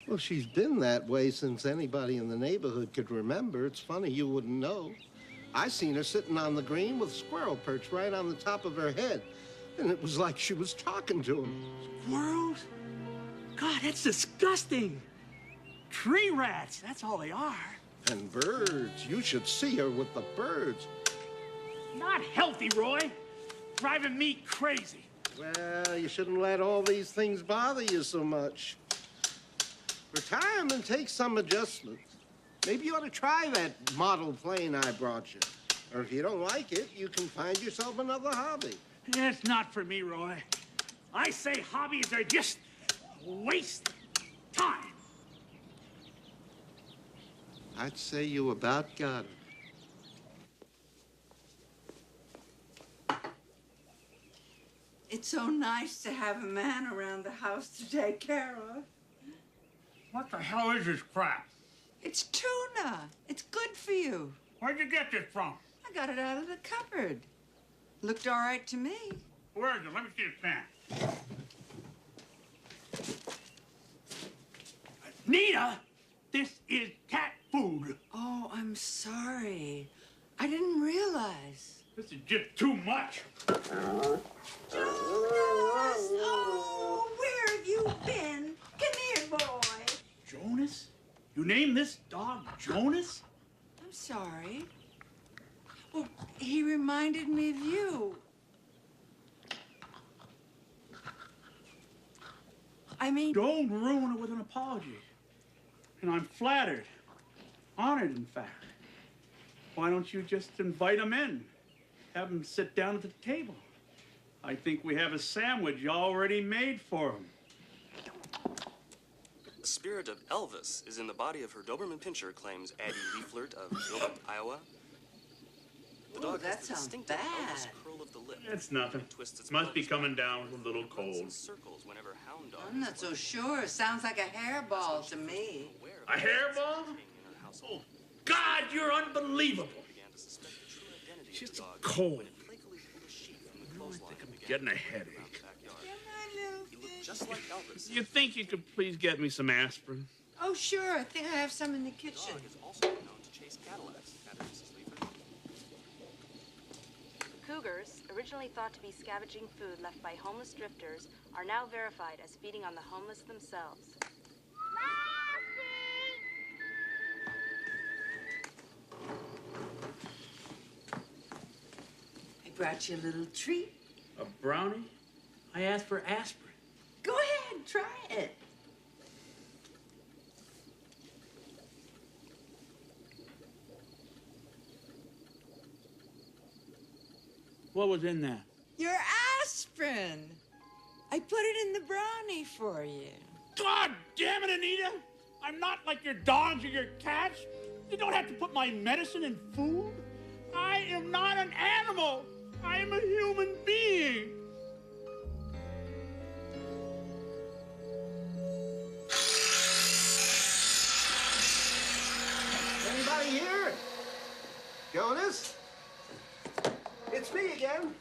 Well, she's been that way since anybody in the neighborhood could remember. It's funny you wouldn't know. I seen her sitting on the green with a squirrel perched right on the top of her head. And it was like she was talking to him. Squirrels? God, that's disgusting. Tree rats, that's all they are. And birds. You should see her with the birds. Not healthy, Roy. Driving me crazy. Well, you shouldn't let all these things bother you so much. Retirement takes some adjustment. Maybe you ought to try that model plane I brought you. Or if you don't like it, you can find yourself another hobby. It's not for me, Roy. I say hobbies are just a waste of time. I'd say you about got it. It's so nice to have a man around the house to take care of. What the hell is this crap? It's tuna. It's good for you. Where'd you get this from? I got it out of the cupboard. Looked all right to me. Where is it? Let me see the pan. Nina, this is cat food. Oh, I'm sorry. I didn't realize. This is just too much. Jonas! Oh, where have you been? Come here, boy. Jonas? You named this dog Jonas? I'm sorry. Well, he reminded me of you. I mean... Don't ruin it with an apology. And I'm flattered. Honored, in fact. Why don't you just invite him in? Have him sit down at the table. I think we have a sandwich already made for him. The spirit of Elvis is in the body of her Doberman Pinscher, claims Addie Leaflert of Gilbert, Iowa. The dog has the distinctive Elvis curl of the lip. It's nothing. Twists its Must be nose coming back down with a little and runs in cold. circles whenever hound dog I'm not so sure. Sounds like a hairball to me. A hairball? Oh, God, you're unbelievable. Just a cold. I think I'm getting a headache. Just like Elvis. You think you could please get me some aspirin? Oh, sure. I think I have some in the kitchen. The dog is also known to chase Cadillacs. Mrs. Leaford. Cougars, originally thought to be scavenging food left by homeless drifters, are now verified as feeding on the homeless themselves. I brought you a little treat. A brownie? I asked for aspirin. Go ahead, try it. What was in that? Your aspirin. I put it in the brownie for you. God damn it, Anita! I'm not like your dogs or your cats. You don't have to put my medicine in food. I am not an animal. I am a human being. Anybody here? Jonas? It's me again.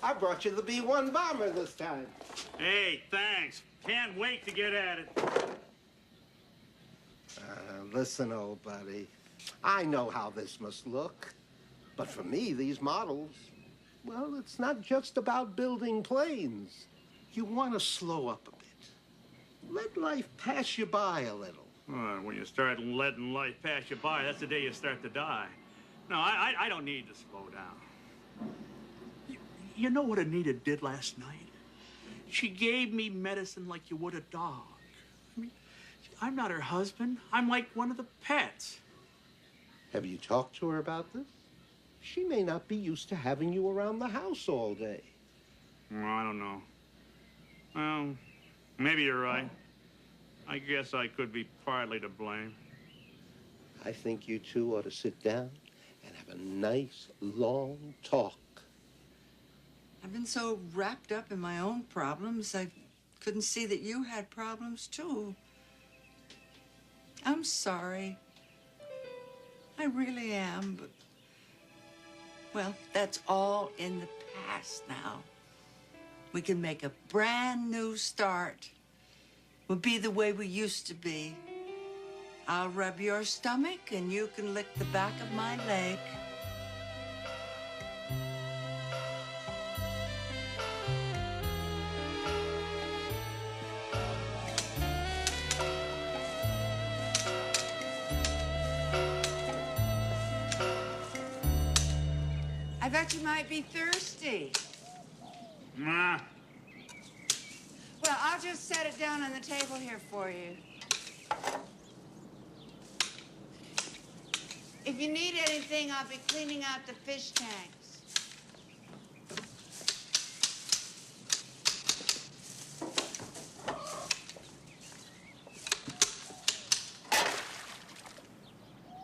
I brought you the B-1 bomber this time. Hey, thanks. Can't wait to get at it. Listen, old buddy. I know how this must look. But for me, these models, well, it's not just about building planes. You want to slow up a bit. Let life pass you by a little. When you start letting life pass you by, that's the day you start to die. No, I don't need to slow down. You know what Anita did last night? She gave me medicine like you would a dog. I mean, I'm not her husband. I'm like one of the pets. Have you talked to her about this? She may not be used to having you around the house all day. Well, I don't know. Well, maybe you're right. I guess I could be partly to blame. I think you two ought to sit down and have a nice, long talk. I've been so wrapped up in my own problems, I couldn't see that you had problems, too. I'm sorry. I really am, but... well, that's all in the past now. We can make a brand new start. We'll be the way we used to be. I'll rub your stomach and you can lick the back of my leg. I thought you might be thirsty. Nah. Well, I'll just set it down on the table here for you. If you need anything, I'll be cleaning out the fish tanks.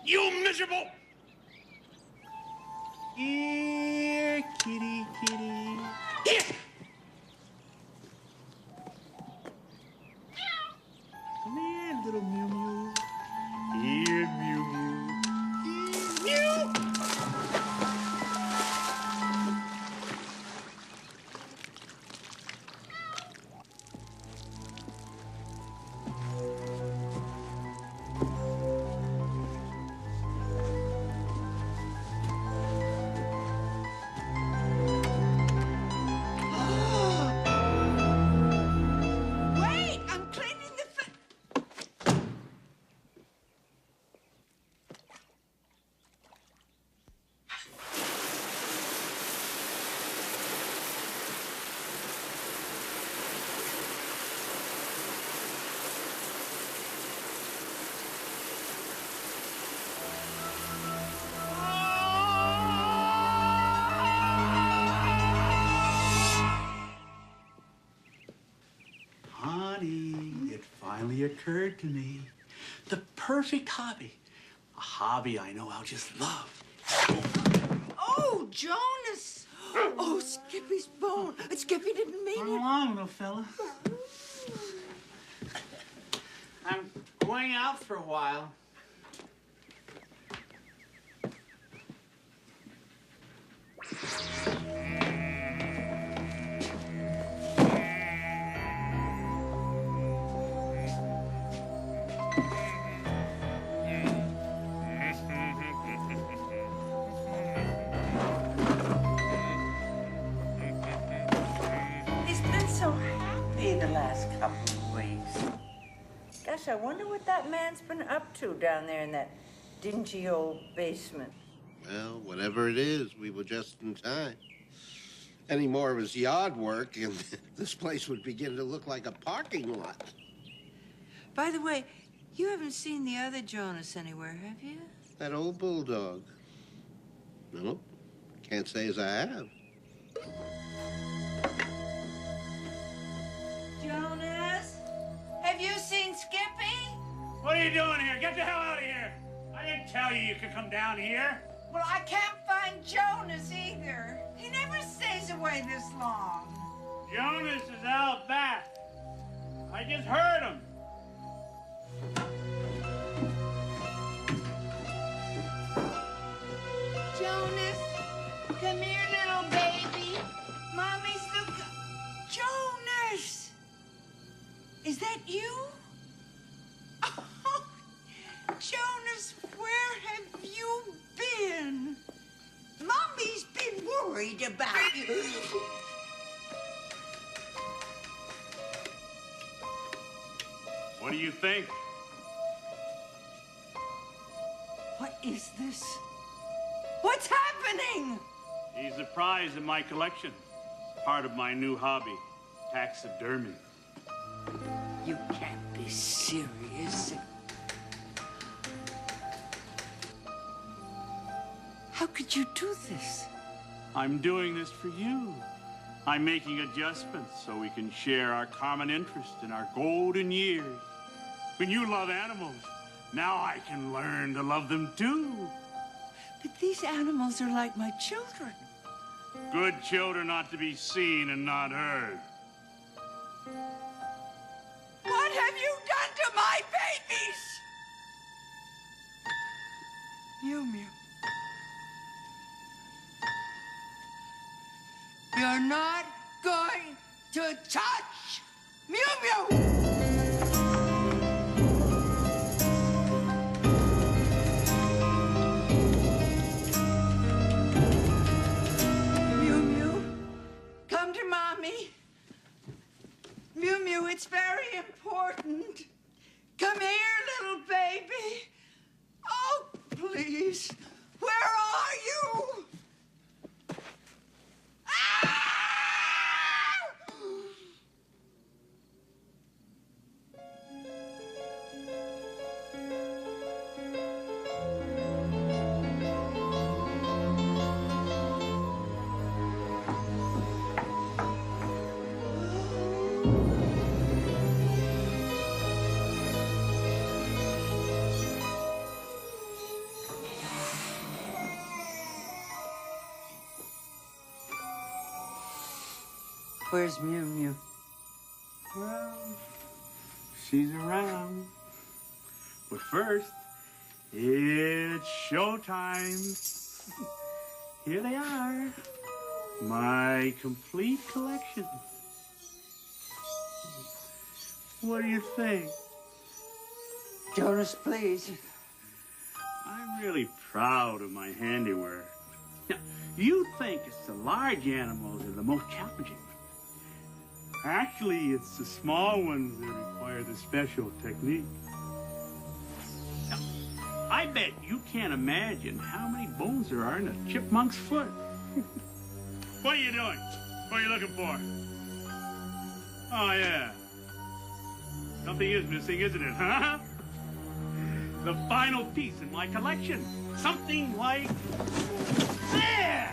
You miserable! Here, kitty, kitty. Here! Come here, little Mew Mew. Here, Mew Mew. Here, Mew! Wait, I'm cleaning the Honey, it finally occurred to me. The perfect hobby. A hobby I know I'll just love. Oh, Jonas! Oh, Skippy's bone. Skippy didn't mean Come it. along, little fella. I'm going out for a while. He's been so happy the last couple of weeks. Gosh, I wonder what that man's been up to down there in that dingy old basement. Well, whatever it is, we were just in time. Any more of his yard work, and this place would begin to look like a parking lot. By the way, you haven't seen the other Jonas anywhere, have you? That old bulldog. No, can't say as I have. Jonas? Have you seen Skippy? What are you doing here? Get the hell out of here! I didn't tell you you could come down here. Well, I can't find Jonas either. He never stays away this long. Jonas is out back. I just heard him. Jonas, come here, little baby. Mommy's looking. Jonas! Is that you? Oh, Jonas, where have you been? Mommy's been worried about you. What do you think? What is this? What's happening? He's a prize in my collection. Part of my new hobby, taxidermy. You can't be serious. How could you do this? I'm doing this for you. I'm making adjustments so we can share our common interest in our golden years. When you love animals, now I can learn to love them too. But these animals are like my children. Good children ought to be seen and not heard. What have you done to my babies? Mew Mew. You're not going to touch Mew Mew! Where's Mew Mew? Well, she's around. But first, it's showtime. Here they are. My complete collection. What do you think? Jonas, please. I'm really proud of my handiwork. Now, you think it's the large animals that are the most challenging. Actually, it's the small ones that require the special technique. Now, I bet you can't imagine how many bones there are in a chipmunk's foot. What are you doing? What are you looking for? Oh, yeah. Something is missing, isn't it, huh? The final piece in my collection. Something like this!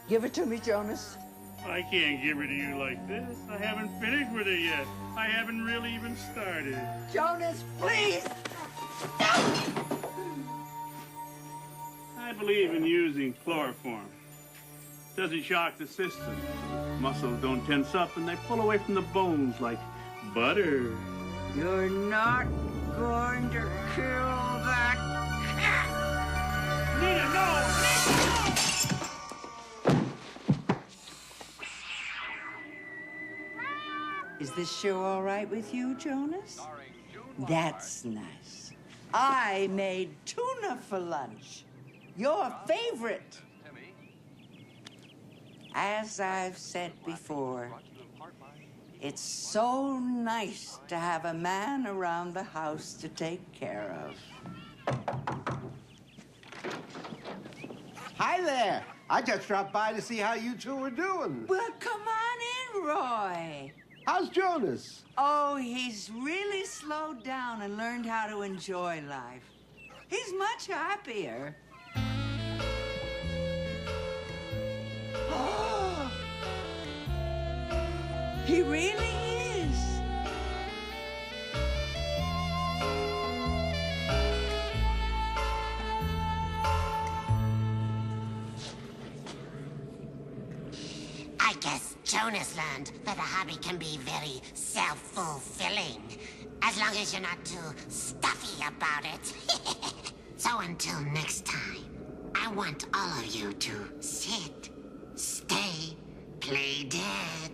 Give it to me, Jonas. I can't give it to you like this. I haven't finished with it yet. I haven't really even started. Jonas, please! I believe in using chloroform. Doesn't shock the system. Muscles don't tense up and they pull away from the bones like butter. You're not going to kill that cat. Nina, no! Is this show all right with you, Jonas? That's nice. I made tuna for lunch. Your favorite. As I've said before, it's so nice to have a man around the house to take care of. Hi there. I just dropped by to see how you two were doing. Well, come on in, Roy. How's Jonas? Oh, he's really slowed down and learned how to enjoy life. He's much happier. He really is. I guess Jonas learned that a hobby can be very self-fulfilling, as long as you're not too stuffy about it. So until next time, I want all of you to sit, stay, play dead.